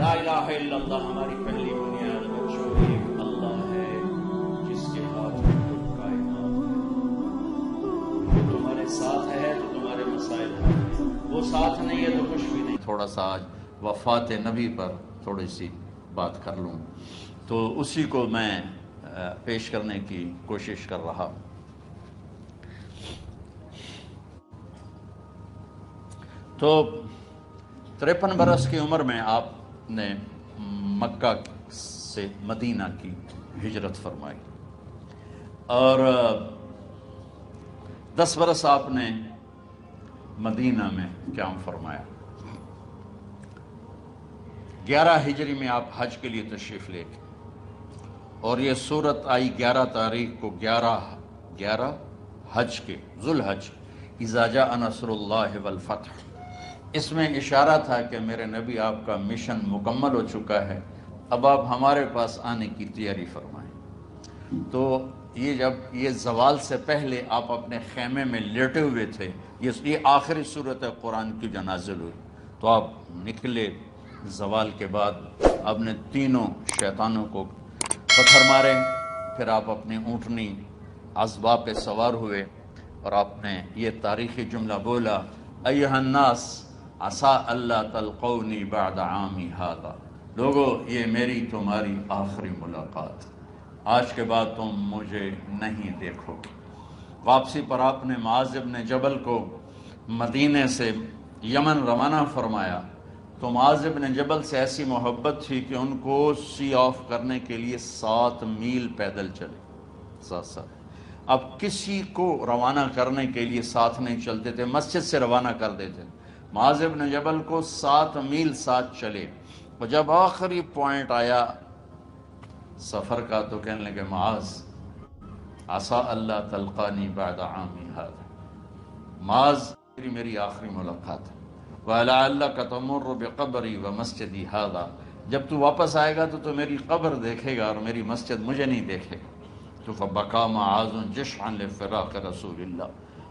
لا الہ الا اللہ ہماری پہلی بنیاد بچوں ایک اللہ ہے جس کے ہاتھ میں کل کائنات ہے. وہ تمہارے ساتھ ہے تو تمہارے مسائل ہیں، وہ ساتھ نہیں ہے تو کچھ بھی نہیں. تھوڑا سا آج وفات نبی پر تھوڑی سی بات کر لوں تو اسی کو میں پیش کرنے کی کوشش کر رہا ہوں. تو 53 برس کی عمر میں آپ نے مکہ سے مدینہ کی ہجرت فرمائی اور 10 برس آپ نے مدینہ میں قیام فرمایا. 11 ہجری میں آپ حج کے لیے تشریف لے گئے اور یہ صورت آئی 11 تاریخ کو 11 حج کے ذوالحج اذا جاء نصر اللہ والفتح. اس میں اشارہ تھا کہ میرے نبی آپ کا مشن مکمل ہو چکا ہے، اب آپ ہمارے پاس آنے کی تیاری فرمائیں. تو یہ جب یہ زوال سے پہلے آپ اپنے خیمے میں لیٹے ہوئے تھے، یہ آخری صورت قرآن کی جو نازل ہوئی، تو آپ نکلے. زوال کے بعد آپ نے تینوں شیطانوں کو پتھر مارے، پھر آپ اپنی اونٹنی عذبہ پہ سوار ہوئے اور آپ نے یہ تاریخی جملہ بولا، ایھا الناس عسیٰ اللہ تلقونی بعد عامی ھذا. لوگو یہ میری تمہاری آخری ملاقات، آج کے بعد تم مجھے نہیں دیکھو گے. واپسی پر آپ نے معاذ بن جبل کو مدینے سے یمن روانہ فرمایا. تو معاذ بن جبل سے ایسی محبت تھی کہ ان کو سی آف کرنے کے لیے 7 میل پیدل چلے. 7. اب کسی کو روانہ کرنے کے لیے ساتھ نہیں چلتے تھے، مسجد سے روانہ کر دیتے. معاذ بن جبل کو 7 میل ساتھ چلے اور جب آخری پوائنٹ آیا سفر کا تو کہنے لگے، معاذ عسیٰ اللہ تلقانی بعد عامی ھذا. معاذ میری آخری ملاقات ہے. وَلَعَلَّكَ تَمُرُّ بِقَبْرِي وَمَسْجِدِي ھَذَا. جب تو واپس آئے گا تو میری قبر دیکھے گا اور میری مسجد مجھے نہیں دیکھے گا. تو فَبَكَى مُعَاذٌ جِشْعًا لِفِرَاقِ رسول اللہ.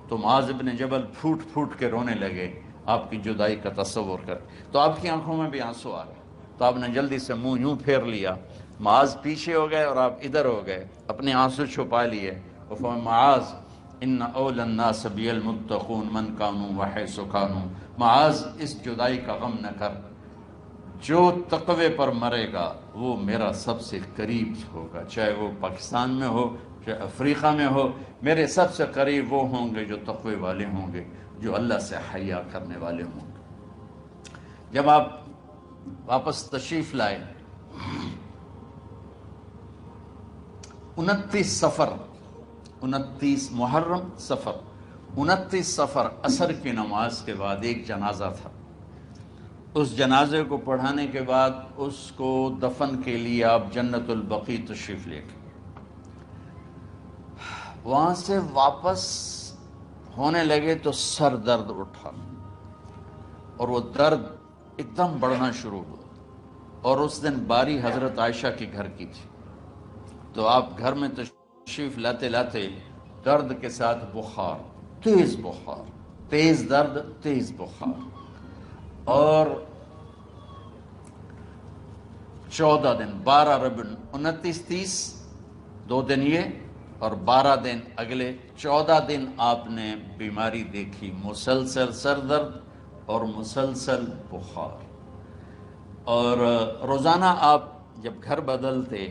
تو معاذ بن جبل پھوٹ پھوٹ کے رونے لگے آپ کی جدائی کا تصور کر. تو آپ کی آنکھوں میں بھی آنسو آ گئے تو آپ نے جلدی سے منہ یوں پھیر لیا. معاذ پیچھے ہو گئے اور آپ ادھر ہو گئے، اپنے آنسو چھپا لیے. معاذ ان اول الناس بی المتقون من کانوا وحیث کانوا. معاذ اس جدائی کا غم نہ کر، جو تقوی پر مرے گا وہ میرا سب سے قریب ہوگا، چاہے وہ پاکستان میں ہو چاہے افریقہ میں ہو. میرے سب سے قریب وہ ہوں گے جو تقوی والے ہوں گے، جو اللہ سے حیا کرنے والے ہوں گے. جب آپ واپس تشریف لائے 29 محرم سفر 29 سفر عصر کی نماز کے بعد ایک جنازہ تھا. اس جنازے کو پڑھانے کے بعد اس کو دفن کے لیے آپ جنت البقیع تشریف لے گئے. وہاں سے واپس ہونے لگے تو سر درد اٹھا اور وہ درد ایک دم بڑھنا شروع ہوا. اور اس دن باری حضرت عائشہ کے گھر کی تھی. تو آپ گھر میں تشریف لاتے لاتے درد کے ساتھ بخار، تیز بخار، تیز درد، تیز بخار. اور 14 دن 12 ربیع 29 30 2 دن یہ اور 12 دن اگلے 14 دن آپ نے بیماری دیکھی، مسلسل سر درد اور مسلسل بخار. اور روزانہ آپ جب گھر بدلتے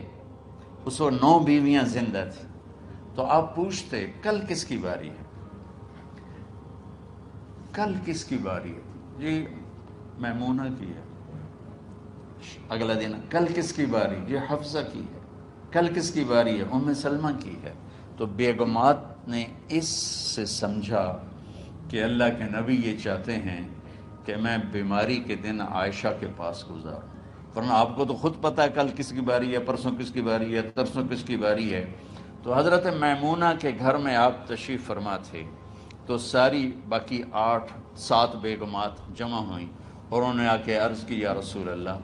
اس وقت 9 بیویاں زندہ تھیں تو آپ پوچھتے کل کس کی باری ہے، کل کس کی باری ہے؟ جی میمونہ کی ہے. اگلا دن کل کس کی باری؟ جی حفصہ کی ہے. کل کس کی باری ہے؟ ام سلمہ کی ہے. تو بیگمات نے اس سے سمجھا کہ اللہ کے نبی یہ چاہتے ہیں کہ میں بیماری کے دن عائشہ کے پاس گزاروں، ورنہ آپ کو تو خود پتہ ہے کل کس کی باری ہے، پرسوں کس کی باری ہے، ترسوں کس کی باری ہے. تو حضرت میمونہ کے گھر میں آپ تشریف فرما تھے تو ساری باقی 7 بیگمات جمع ہوئیں اور انہوں نے آ کے عرض کی، یا رسول اللہ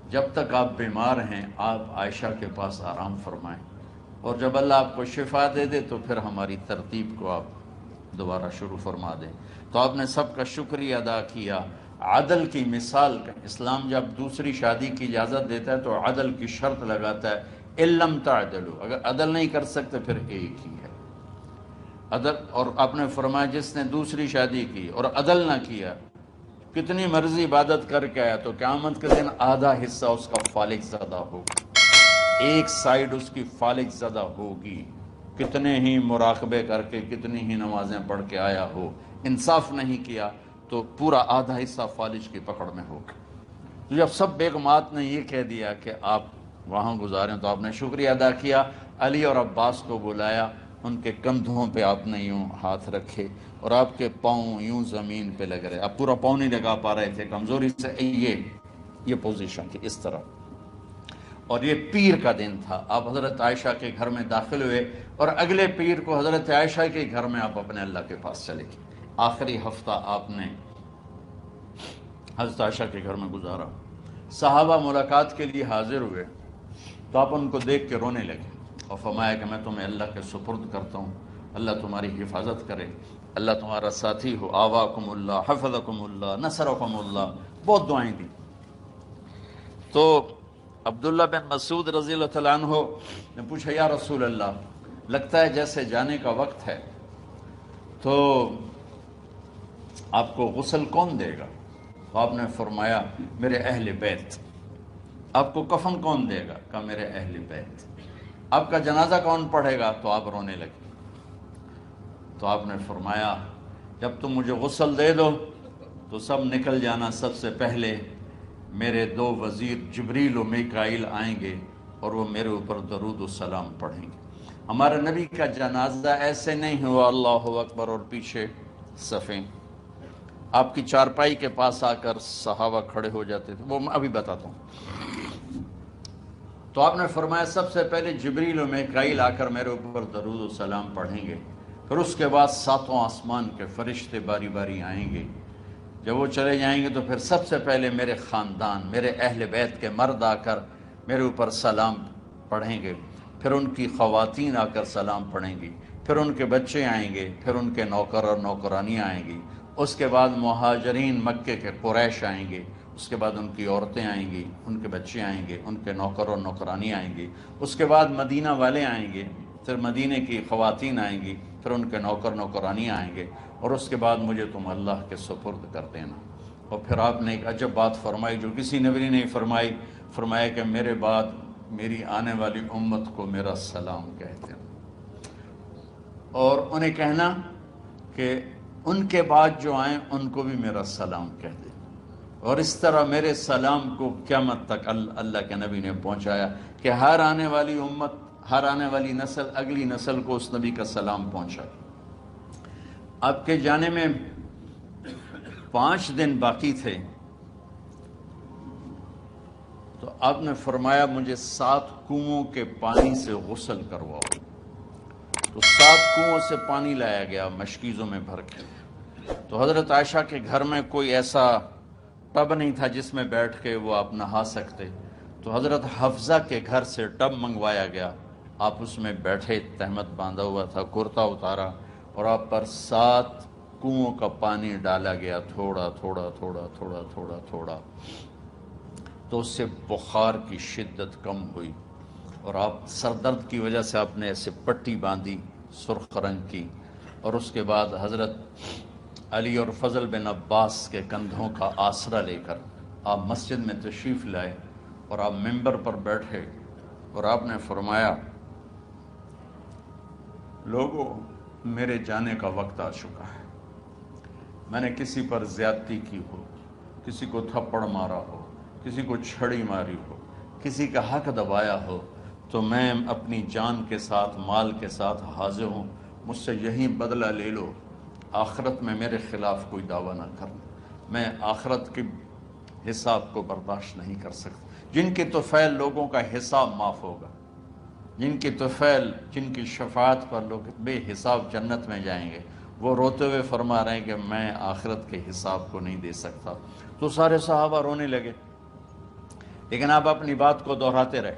جب تک آپ بیمار ہیں آپ عائشہ کے پاس آرام فرمائیں، اور جب اللہ آپ کو شفا دے دے تو پھر ہماری ترتیب کو آپ دوبارہ شروع فرما دیں. تو آپ نے سب کا شکریہ ادا کیا. عدل کی مثال کا اسلام جب دوسری شادی کی اجازت دیتا ہے تو عدل کی شرط لگاتا ہے اِلَّمْ تَعْدِلُوا، اگر عدل نہیں کر سکتے پھر ایک ہی ہے عدل۔ اور آپ نے فرمایا جس نے دوسری شادی کی اور عدل نہ کیا، کتنی مرضی عبادت کر کے آیا، تو قیامت کے دن آدھا حصہ اس کا فالج زدہ ہوگا، ایک سائیڈ اس کی فالج زدہ ہوگی، کتنے ہی مراقبے کر کے کتنی ہی نمازیں پڑھ کے آیا ہو، انصاف نہیں کیا تو پورا آدھا حصہ فالج کی پکڑ میں ہوگا۔ تو جب سب بیگمات نے یہ کہہ دیا کہ آپ وہاں گزاریں تو آپ نے شکریہ ادا کیا، علی اور عباس کو بلایا، ان کے کندھوں پہ آپ نے یوں ہاتھ رکھے اور آپ کے پاؤں یوں زمین پہ لگ رہے، آپ پورا پاؤں نہیں لگا پا رہے تھے کمزوری سے، یہ پوزیشن تھی اس طرح۔ اور یہ پیر کا دن تھا، آپ حضرت عائشہ کے گھر میں داخل ہوئے اور اگلے پیر کو حضرت عائشہ کے گھر میں آپ اپنے اللہ کے پاس چلے گئے۔ آخری ہفتہ آپ نے حضرت عائشہ کے گھر میں گزارا۔ صحابہ ملاقات کے لیے حاضر ہوئے تو آپ ان کو دیکھ کے رونے لگے اور فرمایا کہ میں تمہیں اللہ کے سپرد کرتا ہوں، اللہ تمہاری حفاظت کرے، اللہ تمہارا ساتھی ہو، آواکم اللہ، حفظکم اللہ، نصرکم اللہ، بہت دعائیں دی۔ تو عبداللہ بن مسعود رضی اللہ تعالیٰ عنہ نے پوچھا یا رسول اللہ، لگتا ہے جیسے جانے کا وقت ہے، تو آپ کو غسل کون دے گا؟ تو آپ نے فرمایا میرے اہل بیت۔ آپ کو کفن کون دے گا؟ کہا میرے اہل بیت۔ آپ کا جنازہ کون پڑھے گا؟ تو آپ رونے لگے۔ تو آپ نے فرمایا جب تم مجھے غسل دے دو تو سب نکل جانا، سب سے پہلے میرے دو وزیر جبریل و میکائیل آئیں گے اور وہ میرے اوپر درود و سلام پڑھیں گے۔ ہمارے نبی کا جنازہ ایسے نہیں ہوا اللہ اکبر اور پیچھے صفیں، آپ کی چارپائی کے پاس آ کر صحابہ کھڑے ہو جاتے تھے، وہ میں ابھی بتاتا ہوں۔ تو آپ نے فرمایا سب سے پہلے جبریل و میکائیل آ کر میرے اوپر درود و سلام پڑھیں گے، پھر اس کے بعد ساتوں آسمان کے فرشتے باری باری آئیں گے۔ جب وہ چلے جائیں گے تو پھر سب سے پہلے میرے خاندان، میرے اہل بیت کے مرد آ کر میرے اوپر سلام پڑھیں گے، پھر ان کی خواتین آ کر سلام پڑھیں گی، پھر ان کے بچے آئیں گے، پھر ان کے نوکر اور نوکرانیاں آئیں گی، اس کے بعد مہاجرین مکے کے قریش آئیں گے، اس کے بعد ان کی عورتیں آئیں گی، ان کے بچے آئیں گے، ان کے نوکر اور نوکرانی آئیں گی، اس کے بعد مدینہ والے آئیں گے، پھر مدینے کی خواتین آئیں گی، پھر ان کے نوکر نوکرانی آئیں گے، اور اس کے بعد مجھے تم اللہ کے سپرد کر دینا۔ اور پھر آپ نے ایک عجب بات فرمائی جو کسی نبی نے نہیں فرمائی، فرمایا کہ میرے بعد میری آنے والی امت کو میرا سلام کہتے ہیں، اور انہیں کہنا کہ ان کے بعد جو آئیں ان کو بھی میرا سلام کہہ دیں۔ اور اس طرح میرے سلام کو قیامت تک اللہ کے نبی نے پہنچایا کہ ہر آنے والی امت، ہر آنے والی نسل اگلی نسل کو اس نبی کا سلام پہنچائے۔ آپ کے جانے میں 5 دن باقی تھے تو آپ نے فرمایا مجھے 7 کنوؤں کے پانی سے غسل کرواؤ۔ تو 7 کنوؤں سے پانی لایا گیا مشکیزوں میں بھر کے۔ تو حضرت عائشہ کے گھر میں کوئی ایسا ٹب نہیں تھا جس میں بیٹھ کے وہ آپ نہا سکتے، تو حضرت حفصہ کے گھر سے ٹب منگوایا گیا، آپ اس میں بیٹھے، تہمت باندھا ہوا تھا، کرتا اتارا، اور آپ پر 7 کنوؤں کا پانی ڈالا گیا، تھوڑا تھوڑا تھوڑا تھوڑا تھوڑا تھوڑا، تو اس سے بخار کی شدت کم ہوئی، اور آپ سر درد کی وجہ سے آپ نے ایسے پٹی باندھی سرخ رنگ کی، اور اس کے بعد حضرت علی اور فضل بن عباس کے کندھوں کا آسرا لے کر آپ مسجد میں تشریف لائے اور آپ ممبر پر بیٹھے، اور آپ نے فرمایا لوگوں میرے جانے کا وقت آ چکا ہے، میں نے کسی پر زیادتی کی ہو، کسی کو تھپڑ مارا ہو، کسی کو چھڑی ماری ہو، کسی کا حق دبایا ہو، تو میں اپنی جان کے ساتھ، مال کے ساتھ حاضر ہوں، مجھ سے یہیں بدلہ لے لو، آخرت میں میرے خلاف کوئی دعویٰ نہ کرنا، میں آخرت کے حساب کو برداشت نہیں کر سکتا۔ جن کے طفیل لوگوں کا حساب معاف ہوگا، جن کی طفیل، جن کی شفاعت پر لوگ بے حساب جنت میں جائیں گے، وہ روتے ہوئے فرما رہے ہیں کہ میں آخرت کے حساب کو نہیں دے سکتا۔ تو سارے صحابہ رونے لگے، لیکن آپ اپنی بات کو دہراتے رہے،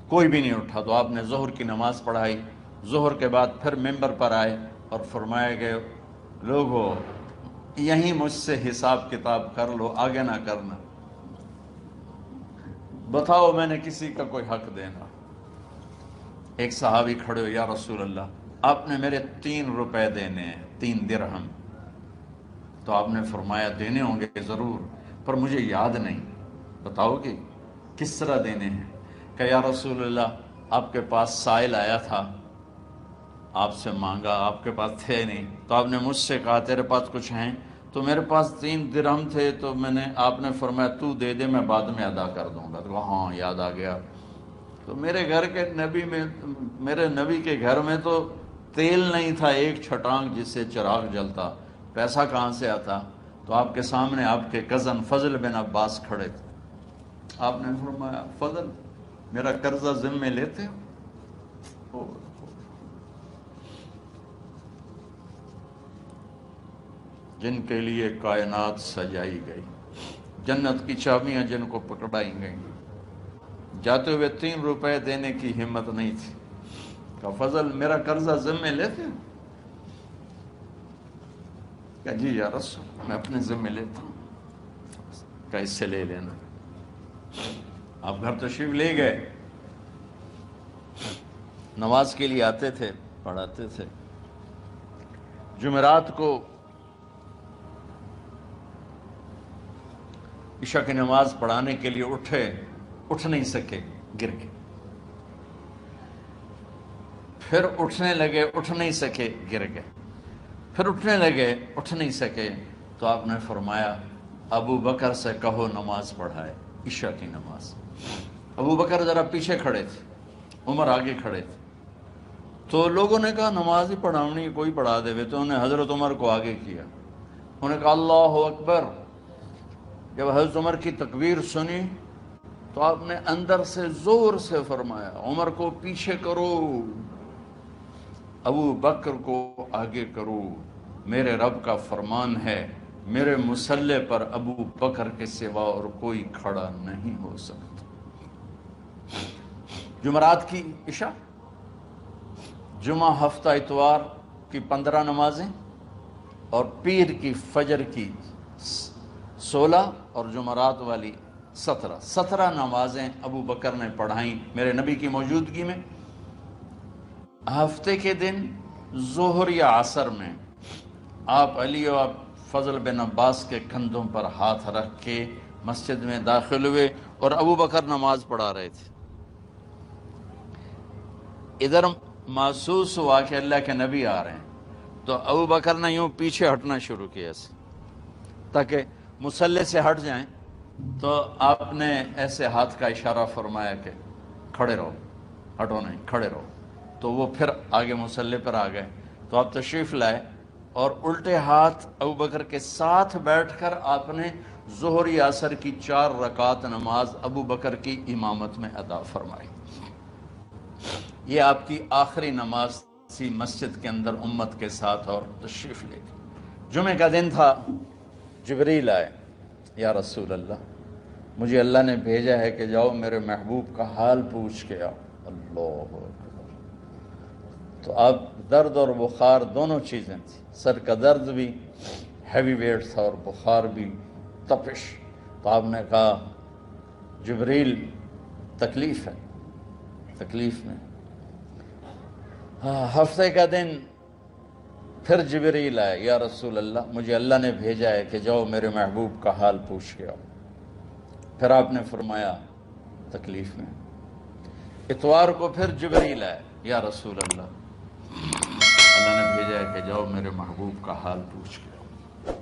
کوئی بھی نہیں اٹھا۔ تو آپ نے ظہر کی نماز پڑھائی، ظہر کے بعد پھر ممبر پر آئے اور فرمایا کہ لوگو یہیں مجھ سے حساب کتاب کر لو، آگے نہ کرنا، بتاؤ میں نے کسی کا کوئی حق دینا۔ ایک صحابی کھڑے ہو، یا رسول اللہ آپ نے میرے 3 روپے دینے ہیں، 3 درہم۔ تو آپ نے فرمایا دینے ہوں گے ضرور، پر مجھے یاد نہیں، بتاؤ کہ کس طرح دینے ہیں؟ کہ یا رسول اللہ آپ کے پاس سائل آیا تھا، آپ سے مانگا، آپ کے پاس تھے نہیں، تو آپ نے مجھ سے کہا تیرے پاس کچھ ہیں؟ تو میرے پاس 3 درہم تھے، تو آپ نے فرمایا تو دے دے، میں بعد میں ادا کر دوں گا۔ تو ہاں یاد آ گیا۔ تو میرے گھر کے نبی میں، میرے نبی کے گھر میں تو تیل نہیں تھا ایک چھٹانگ جس سے چراغ جلتا، پیسہ کہاں سے آتا؟ تو آپ کے سامنے آپ کے کزن فضل بن عباس کھڑے تھے، آپ نے فرمایا فضل میرا قرضہ ذمے لیتے ہو؟ جن کے لیے کائنات سجائی گئی، جنت کی چابیاں جن کو پکڑائی گئیں، جاتے ہوئے 3 روپے دینے کی ہمت نہیں تھی۔ کہ فضل میرا قرضہ ذمے لیتے ہو؟ کہ جی یا رسول میں اپنے ذمے لیتا ہوں۔ کہ اس سے لے لینا۔ آپ گھر تشریف لے گئے، نماز کے لیے آتے تھے، پڑھاتے تھے۔ جمعرات کو عشاء کی نماز پڑھانے کے لیے اٹھ نہیں سکے، گر گئے، پھر اٹھنے لگے، اٹھ نہیں سکے، گر گئے، پھر اٹھنے لگے، اٹھ نہیں سکے۔ تو آپ نے فرمایا ابو بکر سے کہو نماز پڑھائے، عشاء کی نماز۔ ابو بکر ذرا پیچھے کھڑے تھے، عمر آگے کھڑے تھے۔ تو لوگوں نے کہا نماز ہی پڑھاونی، کوئی پڑھا دے۔ تو انہوں نے حضرت عمر کو آگے کیا، انہوں نے کہا اللہ اکبر۔ جب حضرت عمر کی تکبیر سنی تو آپ نے اندر سے زور سے فرمایا عمر کو پیچھے کرو، ابو بکر کو آگے کرو، میرے رب کا فرمان ہے میرے مصلی پر ابو بکر کے سوا اور کوئی کھڑا نہیں ہو سکتا۔ جمعرات کی عشاء، جمعہ ہفتہ اتوار کی 15 نمازیں، اور پیر کی فجر کی 16 اور جمعرات والی 17 نمازیں ابو بکر نے پڑھائیں میرے نبی کی موجودگی میں۔ ہفتے کے دن ظہر یا عصر میں آپ علی و فضل بن عباس کے کندھوں پر ہاتھ رکھ کے مسجد میں داخل ہوئے اور ابو بکر نماز پڑھا رہے تھے۔ ادھر محسوس ہوا کہ اللہ کے نبی آ رہے ہیں، تو ابو بکر نے یوں پیچھے ہٹنا شروع کیا ایسے تاکہ مصلی سے ہٹ جائیں۔ تو آپ نے ایسے ہاتھ کا اشارہ فرمایا کہ کھڑے رہو، ہٹو نہیں، کھڑے رہو۔ تو وہ پھر آگے مصلی پر آ گئے۔ تو آپ تشریف لائے اور الٹے ہاتھ ابو بکر کے ساتھ بیٹھ کر آپ نے ظہر یا عصر کی 4 رکعت نماز ابو بکر کی امامت میں ادا فرمائی۔ یہ آپ کی آخری نماز تھی مسجد کے اندر امت کے ساتھ، اور تشریف لے گئے۔ جمعہ کا دن تھا، جبریل آئے، یا رسول اللہ مجھے اللہ نے بھیجا ہے کہ جاؤ میرے محبوب کا حال پوچھ کے آؤ۔ اللہ اکبر۔ تو اب درد اور بخار دونوں چیزیں تھیں، سر کا درد بھی ہیوی ویٹ تھا اور بخار بھی، تپش۔ تو آپ نے کہا جبریل تکلیف ہے، تکلیف میں۔ ہفتے کا دن پھر جبریل آئے، یا رسول اللہ مجھے اللہ نے بھیجا ہے کہ جاؤ میرے محبوب کا حال پوچھ کے آؤ۔ پھر آپ نے فرمایا تکلیف میں۔ اتوار کو پھر جبریل آئے، یا رسول اللہ اللہ نے بھیجا ہے کہ جاؤ میرے محبوب کا حال پوچھ کے آؤ۔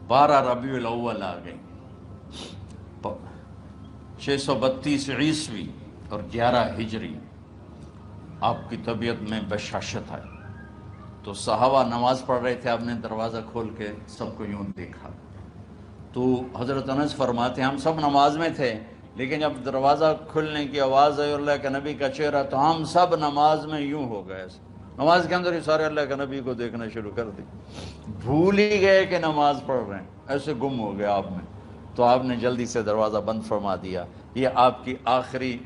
12 ربیع الاول آ گئی، 632 عیسوی اور 11 ہجری۔ آپ کی طبیعت میں بشاشت آئی۔ تو صحابہ نماز پڑھ رہے تھے، آپ نے دروازہ کھول کے سب کو یوں دیکھا۔ تو حضرت انس فرماتے ہیں ہم سب نماز میں تھے، لیکن جب دروازہ کھلنے کی آواز آئی اور اللہ کے نبی کا چہرہ، تو ہم سب نماز میں یوں ہو گئے، نماز کے اندر ہی سارے اللہ کے نبی کو دیکھنا شروع کر دی، بھول ہی گئے کہ نماز پڑھ رہے ہیں، ایسے گم ہو گئے آپ میں۔ تو آپ نے جلدی سے دروازہ بند فرما دیا۔ یہ آپ کی آخری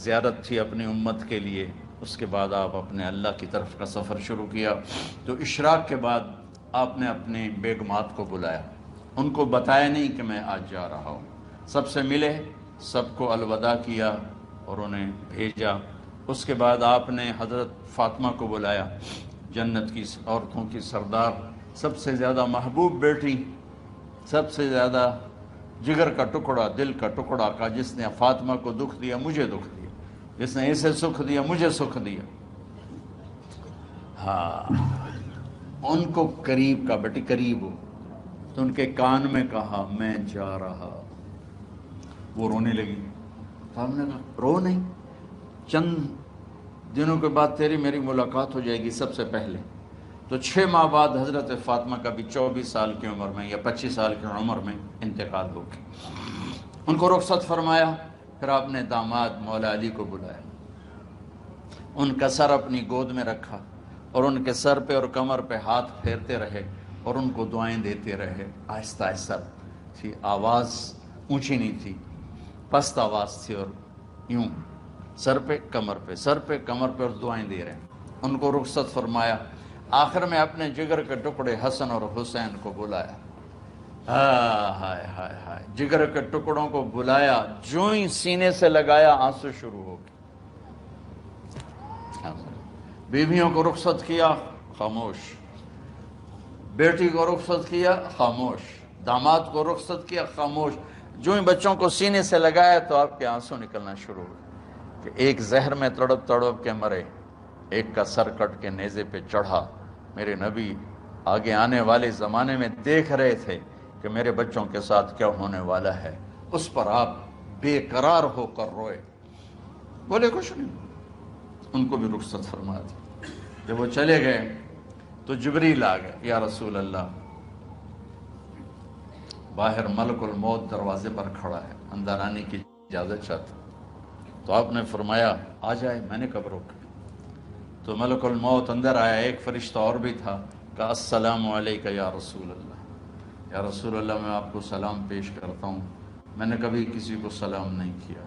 زیارت تھی اپنی امت کے لیے۔ اس کے بعد آپ اپنے اللہ کی طرف کا سفر شروع کیا۔ تو اشراق کے بعد آپ نے اپنی بیگمات کو بلایا، ان کو بتایا نہیں کہ میں آج جا رہا ہوں، سب سے ملے، سب کو الوداع کیا اور انہیں بھیجا۔ اس کے بعد آپ نے حضرت فاطمہ کو بلایا، جنت کی عورتوں کی سردار، سب سے زیادہ محبوب بیٹی، سب سے زیادہ جگر کا ٹکڑا، دل کا ٹکڑا، کا جس نے فاطمہ کو دکھ دیا مجھے دکھ دیا، جس نے اسے سکھ دیا مجھے سکھ دیا۔ ہاں، ان کو قریب کا، بیٹی قریب ہو، تو ان کے کان میں کہا میں جا رہا۔ وہ رونے لگی، تو ہم نے کہا رو نہیں، چند دنوں کے بعد تیری میری ملاقات ہو جائے گی سب سے پہلے۔ تو 6 ماہ بعد حضرت فاطمہ کا بھی 24 سال کی عمر میں یا 25 سال کی عمر میں انتقال ہو گیا۔ ان کو رخصت فرمایا، پھر آپ نے داماد مولا علی کو بلایا، ان کا سر اپنی گود میں رکھا اور ان کے سر پہ اور کمر پہ ہاتھ پھیرتے رہے اور ان کو دعائیں دیتے رہے، آہستہ آہستہ تھی، آواز اونچی نہیں تھی، پست آواز تھی، اور یوں سر پہ کمر پہ، سر پہ کمر پہ، اور دعائیں دے رہے ہیں۔ ان کو رخصت فرمایا، آخر میں اپنے جگر کے ٹکڑے حسن اور حسین کو بلایا۔ ہائے ہائے ہائے، جگر کے ٹکڑوں کو بلایا، جو ہی سینے سے لگایا آنسو شروع ہو گئے۔ بیویوں کو رخصت کیا، خاموش، بیٹی کو رخصت کیا، خاموش، داماد کو رخصت کیا، خاموش، جو ہی بچوں کو سینے سے لگایا تو آپ کے آنسو نکلنا شروع ہوئے کہ ایک زہر میں تڑپ تڑپ کے مرے، ایک کا سر کٹ کے نیزے پہ چڑھا۔ میرے نبی آگے آنے والے زمانے میں دیکھ رہے تھے کہ میرے بچوں کے ساتھ کیا ہونے والا ہے، اس پر آپ بے قرار ہو کر روئے، بولے کچھ نہیں۔ ان کو بھی رخصت فرما دی۔ جب وہ چلے گئے تو جبریل آ گئے، یا رسول اللہ، باہر ملک الموت دروازے پر کھڑا ہے، اندر آنے کی اجازت چاہتا۔ تو آپ نے فرمایا آ جائے، میں نے کب روکا؟ تو ملک الموت اندر آیا، ایک فرشتہ اور بھی تھا، کہا السلام علیکہ یا رسول اللہ، یا رسول اللہ میں آپ کو سلام پیش کرتا ہوں، میں نے کبھی کسی کو سلام نہیں کیا۔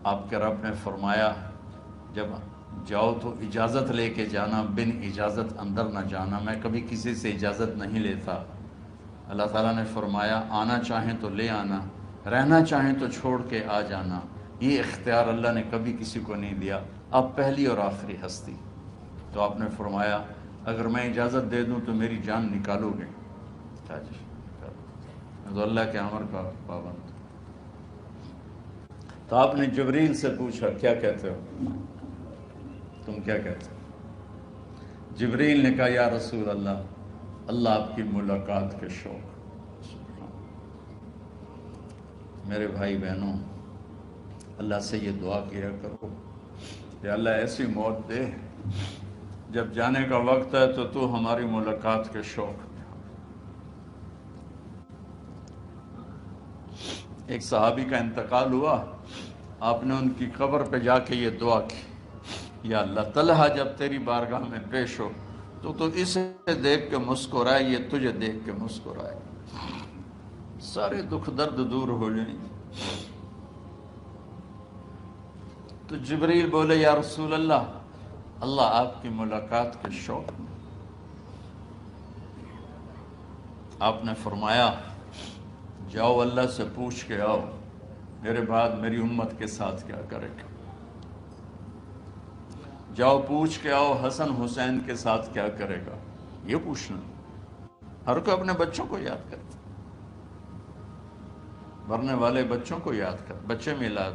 آپ کے رب نے فرمایا جب جاؤ تو اجازت لے کے جانا، بن اجازت اندر نہ جانا، میں کبھی کسی سے اجازت نہیں لیتا۔ اللہ تعالیٰ نے فرمایا آنا چاہیں تو لے آنا، رہنا چاہیں تو چھوڑ کے آ جانا، یہ اختیار اللہ نے کبھی کسی کو نہیں دیا، آپ پہلی اور آخری ہستی۔ تو آپ نے فرمایا اگر میں اجازت دے دوں تو میری جان نکالو گے؟ تو اللہ کے امر کا پابند۔ تو آپ نے جبریل سے پوچھا کیا کہتے ہو، تم کیا کہتے ہو؟ جبریل نے کہا یا رسول اللہ، اللہ آپ کی ملاقات کے شوق۔ میرے بھائی بہنوں، اللہ سے یہ دعا کیا کرو کہ اللہ ایسی موت دے جب جانے کا وقت ہے تو ہماری ملاقات کے شوق میں۔ ایک صحابی کا انتقال ہوا، آپ نے ان کی قبر پہ جا کے یہ دعا کی، یا اللہ طلحہ جب تیری بارگاہ میں پیش ہو تو اسے دیکھ کے مسکرائے، یہ تجھے دیکھ کے مسکرائے، سارے دکھ درد دور ہو جائیں۔ تو جبریل بولے یا رسول اللہ، اللہ آپ کی ملاقات کے شوق میں۔ آپ نے فرمایا جاؤ اللہ سے پوچھ کے آؤ میرے بعد میری امت کے ساتھ کیا کرے گا، جاؤ پوچھ کے آؤ حسن حسین کے ساتھ کیا کرے گا۔ یہ پوچھنا، ہر کوئی اپنے بچوں کو یاد کرتا، مرنے والے بچوں کو یاد کر، بچے میلاد۔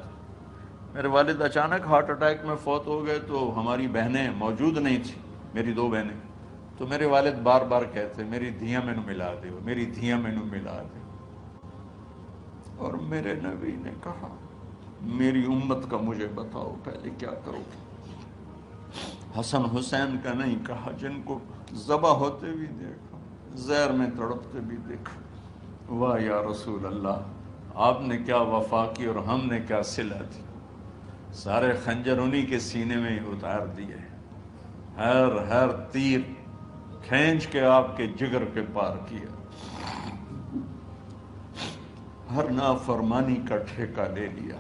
میرے والد اچانک ہارٹ اٹیک میں فوت ہو گئے تو ہماری بہنیں موجود نہیں تھیں، میری 2 بہنیں، تو میرے والد بار بار کہتے میری دھیاں میں نو ملا دے، میری دھیاں میں نو ملا دے، اور میرے نبی نے کہا میری امت کا مجھے بتاؤ پہلے کیا کرو گے۔ حسن حسین کا نہیں کہا، جن کو ذبح ہوتے بھی دیکھا، زہر میں تڑپتے بھی دیکھا۔ واہ یا رسول اللہ، آپ نے کیا وفا کی اور ہم نے کیا صلہ دی، سارے خنجر انہی کے سینے میں ہی اتار دیے، ہر تیر کھینچ کے آپ کے جگر کے پار کیا، ہر نافرمانی کا ٹھیکہ لے لیا۔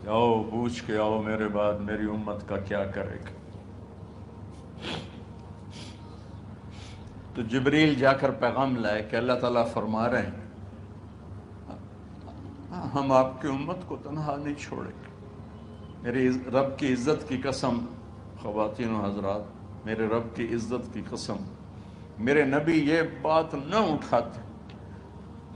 کہ آؤ پوچھ کے آؤ میرے بعد میری امت کا کیا کرے گا۔ تو جبریل جا کر پیغام لائے کہ اللہ تعالیٰ فرما رہے ہیں ہم آپ کی امت کو تنہا نہیں چھوڑیں گے۔ میرے رب کی عزت کی قسم، خواتین و حضرات، میرے رب کی عزت کی قسم، میرے نبی یہ بات نہ اٹھاتے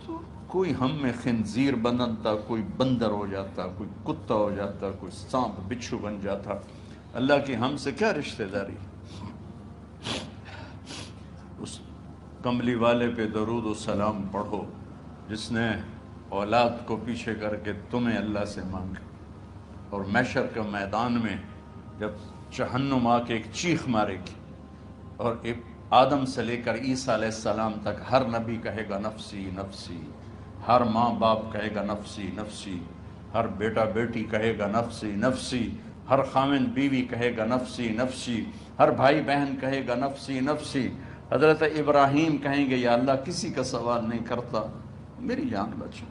تو کوئی ہم میں خنزیر بنتا، کوئی بندر ہو جاتا، کوئی کتا ہو جاتا، کوئی سانپ بچھو بن جاتا۔ اللہ کی ہم سے کیا رشتہ داری؟ اس کملی والے پہ درود و سلام پڑھو جس نے اولاد کو پیچھے کر کے تمہیں اللہ سے مانگا، اور محشر کے میدان میں جب جہنم آ کے ایک چیخ مارے گی اور آدم سے لے کر عیسیٰ علیہ السلام تک ہر نبی کہے گا نفسی نفسی، ہر ماں باپ کہے گا نفسی نفسی، ہر بیٹا بیٹی کہے گا نفسی نفسی، ہر خاوند بیوی کہے گا نفسی نفسی، ہر بھائی بہن کہے گا نفسی نفسی۔ حضرت ابراہیم کہیں گے یا اللہ کسی کا سوال نہیں کرتا، میری جان بچو۔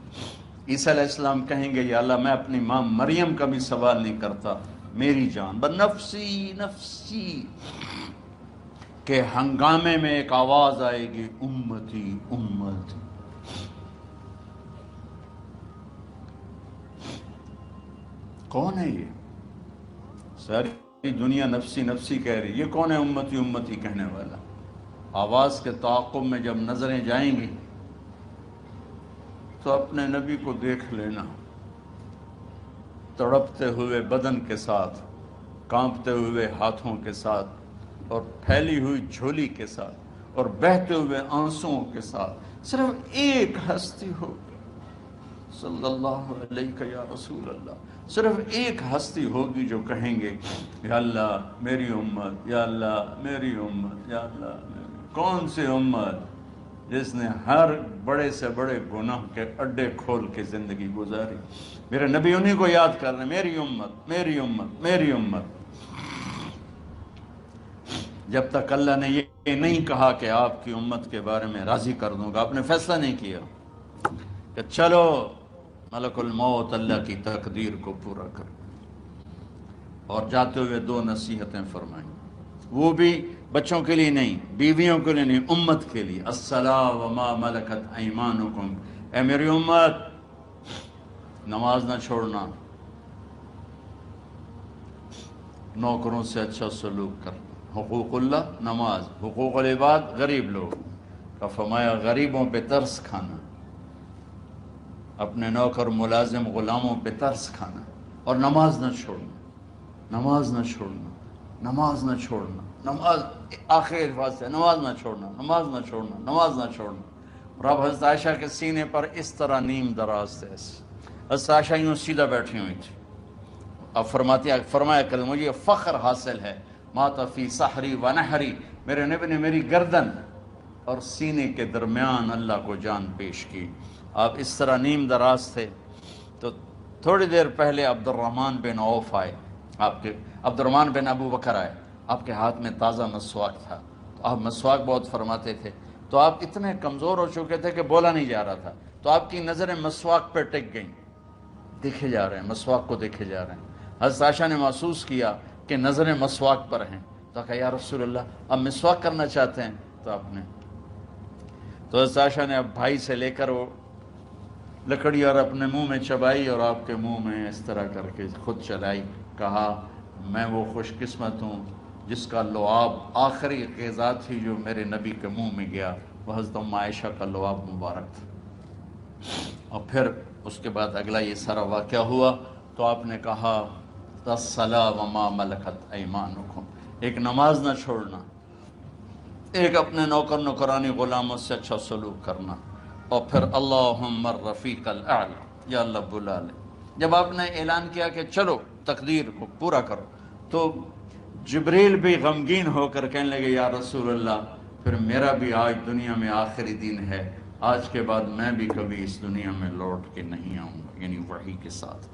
عیسیٰ علیہ السلام کہیں گے یا اللہ میں اپنی ماں مریم کا بھی سوال نہیں کرتا، میری جان بس نفسی نفسی۔ کہ ہنگامے میں ایک آواز آئے گی امتی امتی۔ کون ہے یہ؟ ساری دنیا نفسی نفسی کہہ رہی، یہ کون ہے امتی امتی کہنے والا؟ آواز کے تعاقب میں جب نظریں جائیں گی تو اپنے نبی کو دیکھ لینا، تڑپتے ہوئے بدن کے ساتھ، کانپتے ہوئے ہاتھوں کے ساتھ، اور پھیلی ہوئی جھولی کے ساتھ، اور بہتے ہوئے آنسوؤں کے ساتھ صرف ایک ہستی ہوگی، صلی اللہ علیہ یا رسول اللہ، صرف ایک ہستی ہوگی جو کہیں گے یا اللہ میری امت، یا اللہ میری امت، یا اللہ میری۔ کون سی امت؟ جس نے ہر بڑے سے بڑے گناہ کے اڈے کھول کے زندگی گزاری۔ میرے نبی انہیں کو یاد کر رہے ہیں، میری امت میری امت میری امت۔ جب تک اللہ نے یہ نہیں کہا کہ آپ کی امت کے بارے میں راضی کر دوں گا، آپ نے فیصلہ نہیں کیا کہ چلو ملک الموت اللہ کی تقدیر کو پورا کر، اور جاتے ہوئے دو نصیحتیں فرمائیں، وہ بھی بچوں کے لیے نہیں، بیویوں کے لیے نہیں، امت کے لیے۔ الصلاۃ وما ملکت ایمانکم، اے میری امت نماز نہ چھوڑنا، نوکروں سے اچھا سلوک کرنا، حقوق اللہ نماز، حقوق العباد غریب لوگ کا فرمایا غریبوں پہ ترس کھانا، اپنے نوکر ملازم غلاموں پہ ترس کھانا، اور نماز نہ چھوڑنا، نماز نہ چھوڑنا، نماز نہ چھوڑنا، نماز آخر الفاظ سے، نماز نہ چھوڑنا، نماز نہ چھوڑنا، نماز نہ چھوڑنا۔ اور اب حضرت عائشہ کے سینے پر اس طرح نیم دراز تھے، حضرت عائشہ یوں سیدھا بیٹھی ہوئی تھی۔ اب فرمایا کہ مجھے فخر حاصل ہے، مات فی سحری و نحری، میرے نبی نے میری گردن اور سینے کے درمیان اللہ کو جان پیش کی۔ آپ اس طرح نیم دراز تھے تو تھوڑی دیر پہلے عبد الرحمن بن عوف آئے، آپ کے عبد الرحمن بن ابو بکر آئے، آپ کے ہاتھ میں تازہ مسواک تھا، تو آپ مسواک بہت فرماتے تھے، تو آپ اتنے کمزور ہو چکے تھے کہ بولا نہیں جا رہا تھا، تو آپ کی نظریں مسواک پہ ٹک گئیں، دیکھے جا رہے ہیں، مسواک کو دیکھے جا رہے ہیں۔ حضرت عائشہ نے محسوس کیا کہ نظریں مسواک پر ہیں، تو کہا یا رسول اللہ اب مسواک کرنا چاہتے ہیں، تو آپ نے تو حضرت عائشہ نے اب بھائی سے لے کر وہ لکڑی اور اپنے منہ میں چبائی، اور آپ کے منہ میں اس طرح کر کے خود چلائی، کہا میں وہ خوش قسمت ہوں جس کا لعاب آخری غذا تھی جو میرے نبی کے منہ میں گیا، وہ حضرت ام عائشہ کا لعاب مبارک تھا۔ اور پھر اس کے بعد اگلا یہ سارا واقعہ ہوا، تو آپ نے کہا الصلاۃ وما ملکت ایمانکم، ایک نماز نہ چھوڑنا، ایک اپنے نوکر نوکرانی غلاموں سے اچھا سلوک کرنا، اور پھر اللہم الرفیق الاعلی، یا اللہ بلا لے۔ جب آپ نے اعلان کیا کہ چلو تقدیر کو پورا کرو، تو جبریل بھی غمگین ہو کر کہنے لگے یا رسول اللہ پھر میرا بھی آج دنیا میں آخری دن ہے، آج کے بعد میں بھی کبھی اس دنیا میں لوٹ کے نہیں آؤں گا، یعنی وحی کے ساتھ۔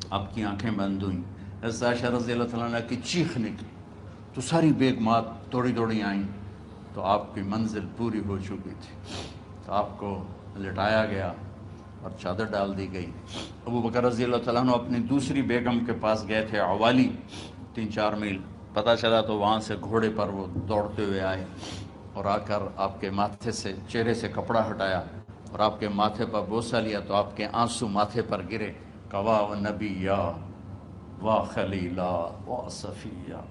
آپ کی آنکھیں بند ہوئیں، حضرت عائشہ رضی اللہ تعالیٰ عنہ کی چیخ نکلی، تو ساری بیگمات دوڑی دوڑی آئیں، تو آپ کی منزل پوری ہو چکی تھی، تو آپ کو لٹایا گیا، اور چادر ڈال دی گئی۔ ابو بکر رضی اللہ تعالیٰ عنہ اپنی دوسری بیگم کے پاس گئے تھے عوالی، 3-4 میل، پتہ چلا تو وہاں سے گھوڑے پر وہ دوڑتے ہوئے آئے اور آ کر آپ کے ماتھے سے، چہرے سے کپڑا ہٹایا اور آپ کے ماتھے پر بوسہ لیا تو آپ کے آنسو ماتھے پر گرے۔ کوا و نبیہ واہ خلیلا واہ صفیہ،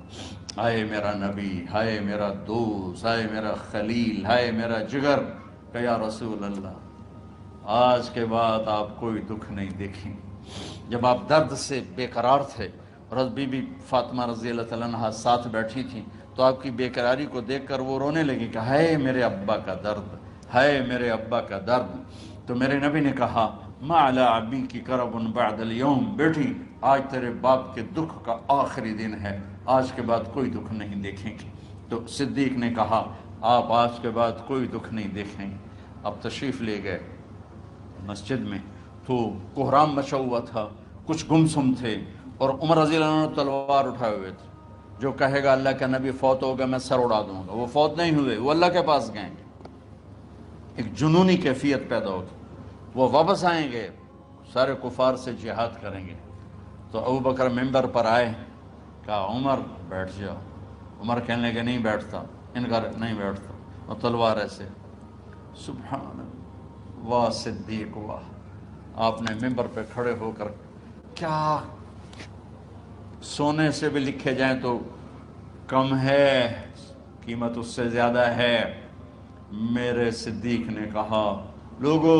ہائے میرا نبی، ہائے میرا دوست، ہائے میرا خلیل، ہائے میرا جگر، کہ یا رسول اللہ آج کے بعد آپ کوئی دکھ نہیں دیکھیں۔ جب آپ درد سے بے قرار تھے اور بی بی فاطمہ رضی اللہ تعالیٰ عنہ ساتھ بیٹھی تھیں تو آپ کی بے قراری کو دیکھ کر وہ رونے لگی کہ ہائے میرے ابا کا درد، ہائے میرے ابا کا درد۔ تو میرے نبی نے کہا ما علی ابی کی کرب بعد اليوم، بیٹی آج تیرے باپ کے دکھ کا آخری دن ہے، آج کے بعد کوئی دکھ نہیں دیکھیں گے۔ تو صدیق نے کہا آپ آج کے بعد کوئی دکھ نہیں دیکھیں گے۔ اب تشریف لے گئے مسجد میں تو کوہرام مچا ہوا تھا، کچھ گمسم تھے اور عمر رضی اللہ عنہ تلوار اٹھائے ہوئے تھے۔ جو کہے گا اللہ کا نبی فوت ہوگا میں سر اڑا دوں گا، وہ فوت نہیں ہوئے، وہ اللہ کے پاس گئے۔ ایک جنونی کیفیت پیدا ہوگی، وہ واپس آئیں گے، سارے کفار سے جہاد کریں گے۔ تو ابو بکر ممبر پر آئے، کہا عمر بیٹھ جاؤ۔ عمر کہنے لگے نہیں بیٹھتا، انکار نہیں بیٹھتا، اور تلوار ایسے۔ سبحان اللہ، واہ صدیق واہ۔ آپ نے ممبر پہ کھڑے ہو کر، کیا سونے سے بھی لکھے جائیں تو کم ہے، قیمت اس سے زیادہ ہے۔ میرے صدیق نے کہا لوگو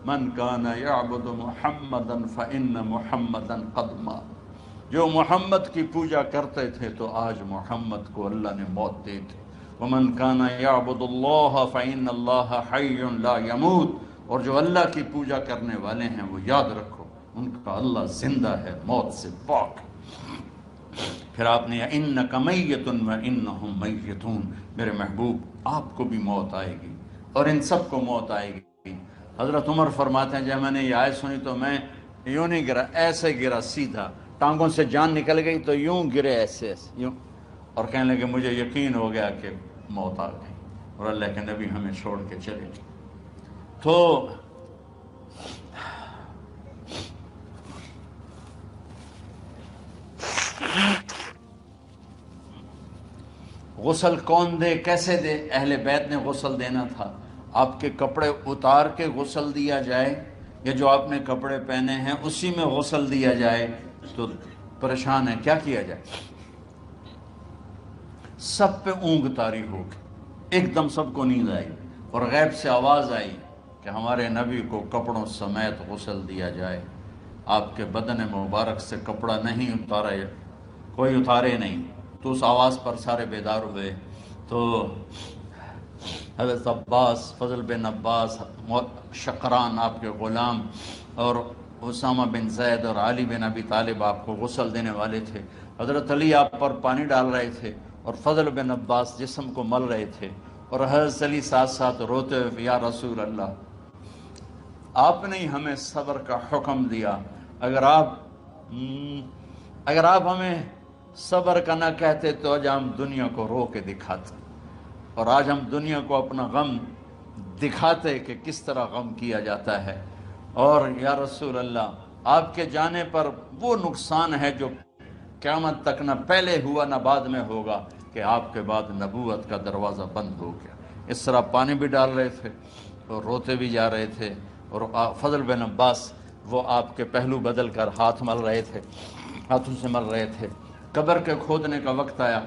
من کان یعبد محمدا فإن محمدا قد مات، جو محمد کی پوجا کرتے تھے تو آج محمد کو اللہ نے موت دی تھی۔ ومن کان یعبد اللہ فإن اللہ حی لا یموت، اور جو اللہ کی پوجا کرنے والے ہیں وہ یاد رکھو ان کا اللہ زندہ ہے، موت سے پاک۔ پھر آپ نے انک میت وانہم میتون، میرے محبوب آپ کو بھی موت آئے گی اور ان سب کو موت آئے گی۔ حضرت عمر فرماتے ہیں جب میں نے یہ آیت سنی تو میں یوں نہیں گرا، ایسے گرا سیدھا، ٹانگوں سے جان نکل گئی تو یوں گرے ایسے ایسے یوں، اور کہنے لگے مجھے یقین ہو گیا کہ موت آ گئی اور اللہ کے نبی ہمیں چھوڑ کے چلے گئے۔ تو غسل کون دے، کیسے دے؟ اہل بیت نے غسل دینا تھا۔ آپ کے کپڑے اتار کے غسل دیا جائے یا جو آپ نے کپڑے پہنے ہیں اسی میں غسل دیا جائے؟ تو پریشان ہے، کیا کیا جائے؟ سب پہ اونگ طاری ہو گئی، ایک دم سب کو نیند آئی اور غیب سے آواز آئی کہ ہمارے نبی کو کپڑوں سمیت غسل دیا جائے۔ آپ کے بدن مبارک سے کپڑا نہیں اتارا، کوئی اتارے نہیں۔ تو اس آواز پر سارے بیدار ہوئے۔ تو حضرت عباس، فضل بن عباس، شقران آپ کے غلام، اور اسامہ بن زید اور علی بن ابی طالب آپ کو غسل دینے والے تھے۔ حضرت علی آپ پر پانی ڈال رہے تھے اور فضل بن عباس جسم کو مل رہے تھے، اور حضرت علی ساتھ ساتھ روتے ہوئے یا رسول اللہ آپ نے ہمیں صبر کا حکم دیا، اگر آپ ہمیں صبر کا نہ کہتے تو آج ہم دنیا کو رو کے دکھاتے، اور آج ہم دنیا کو اپنا غم دکھاتے کہ کس طرح غم کیا جاتا ہے۔ اور یا رسول اللہ آپ کے جانے پر وہ نقصان ہے جو قیامت تک نہ پہلے ہوا نہ بعد میں ہوگا، کہ آپ کے بعد نبوت کا دروازہ بند ہو گیا۔ اس طرح پانی بھی ڈال رہے تھے اور روتے بھی جا رہے تھے، اور فضل بن عباس وہ آپ کے پہلو بدل کر ہاتھ مل رہے تھے، ہاتھوں سے مل رہے تھے۔ قبر کے کھودنے کا وقت آیا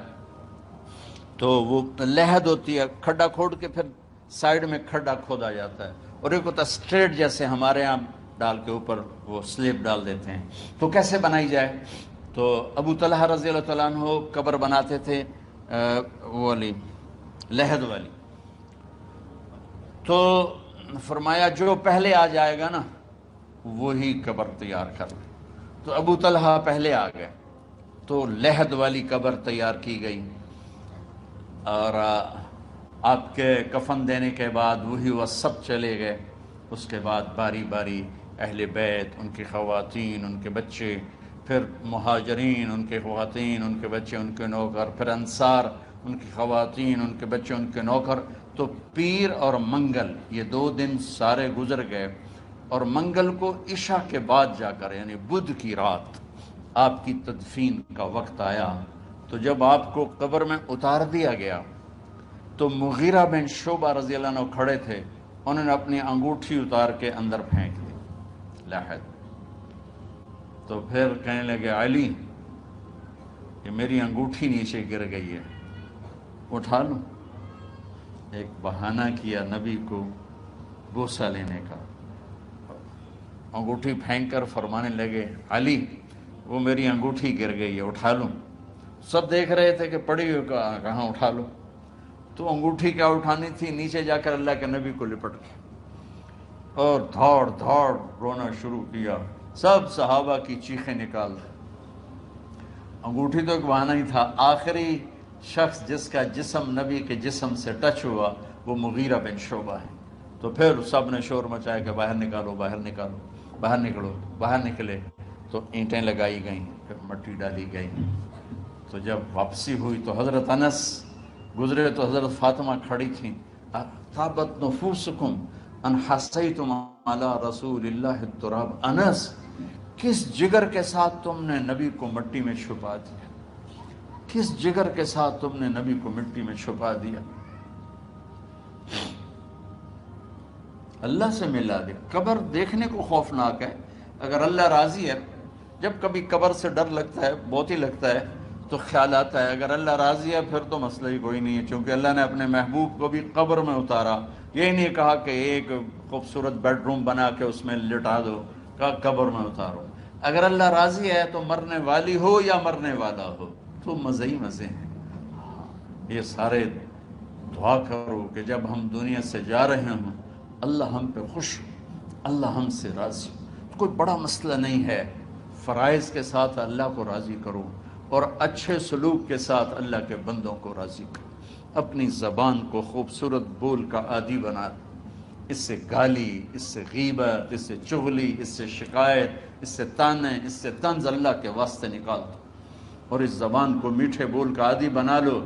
تو وہ لحد ہوتی ہے، کھڈا کھود کے پھر سائیڈ میں کھڈا کھودا جاتا ہے، اور ایک ہوتا اسٹریٹ جیسے ہمارے یہاں ڈال کے اوپر وہ سلیب ڈال دیتے ہیں۔ تو کیسے بنائی جائے؟ تو ابو طلحہ رضی اللہ تعالیٰ عنہ قبر بناتے تھے وہ والی لحد والی، تو فرمایا جو پہلے آ جائے گا نا وہی قبر تیار کر لے۔ تو ابو طلحہ پہلے آ گئے تو لحد والی قبر تیار کی گئی، اور آپ کے کفن دینے کے بعد وہی وہ سب چلے گئے۔ اس کے بعد باری باری اہل بیت، ان کی خواتین، ان کے بچے، پھر مہاجرین، ان کے خواتین، ان کے بچے، ان کے نوکر، پھر انصار، ان کی خواتین، ان کے بچے، ان کے نوکر۔ تو پیر اور منگل یہ 2 دن سارے گزر گئے، اور منگل کو عشاء کے بعد جا کر یعنی بدھ کی رات آپ کی تدفین کا وقت آیا تو جب آپ کو قبر میں اتار دیا گیا تو مغیرہ بن شعبہ رضی اللہ عنہ کھڑے تھے، انہوں نے اپنی انگوٹھی اتار کے اندر پھینک دی لاحد۔ تو پھر کہنے لگے علی کہ میری انگوٹھی نیچے گر گئی ہے، اٹھا لوں؟ ایک بہانہ کیا نبی کو بوسہ لینے کا، انگوٹھی پھینک کر فرمانے لگے علی وہ میری انگوٹھی گر گئی ہے، اٹھا لوں؟ سب دیکھ رہے تھے کہ پڑی ہوئی کہاں اٹھا لو، تو انگوٹھی کیا اٹھانی تھی، نیچے جا کر اللہ کے نبی کو لپٹ کے اور دھاڑ دھاڑ رونا شروع کیا، سب صحابہ کی چیخیں نکال دی۔ انگوٹھی تو ایک بہانہ ہی تھا، آخری شخص جس کا جسم نبی کے جسم سے ٹچ ہوا وہ مغیرہ بن شعبہ ہے۔ تو پھر سب نے شور مچایا کہ باہر نکالو باہر نکالو، باہر نکلو، باہر نکلے تو اینٹیں لگائی گئیں، پھر مٹی ڈالی گئی۔ تو جب واپسی ہوئی تو حضرت انس گزرے تو حضرت فاطمہ کھڑی تھیں، طابت نفوسکم ان حسیتم علی رسول اللہ التراب، انس کس جگر کے ساتھ تم نے نبی کو مٹی میں چھپا دیا، کس جگر کے ساتھ تم نے نبی کو مٹی میں چھپا دیا، اللہ سے ملا دیا۔ قبر دیکھنے کو خوفناک ہے، اگر اللہ راضی ہے، جب کبھی قبر سے ڈر لگتا ہے، بہت ہی لگتا ہے تو خیال آتا ہے اگر اللہ راضی ہے پھر تو مسئلہ ہی کوئی نہیں ہے، چونکہ اللہ نے اپنے محبوب کو بھی قبر میں اتارا، یہ نہیں کہا کہ ایک خوبصورت بیڈ روم بنا کے اس میں لٹا دو، کہا قبر میں اتارو۔ اگر اللہ راضی ہے تو مرنے والی ہو یا مرنے والا ہو تو مزے ہی مزے ہیں۔ یہ سارے دعا کرو کہ جب ہم دنیا سے جا رہے ہوں اللہ ہم پہ خوش ہو، اللہ ہم سے راضی ہو۔ کوئی بڑا مسئلہ نہیں ہے، فرائض کے ساتھ اللہ کو راضی کرو اور اچھے سلوک کے ساتھ اللہ کے بندوں کو راضی کرو۔ اپنی زبان کو خوبصورت بول کا عادی بنا دو، اس سے گالی، اس سے غیبت، اس سے چغلی، اس سے شکایت، اس سے تانے، اس سے طنز اللہ کے واسطے نکال دو اور اس زبان کو میٹھے بول کا عادی بنا لو۔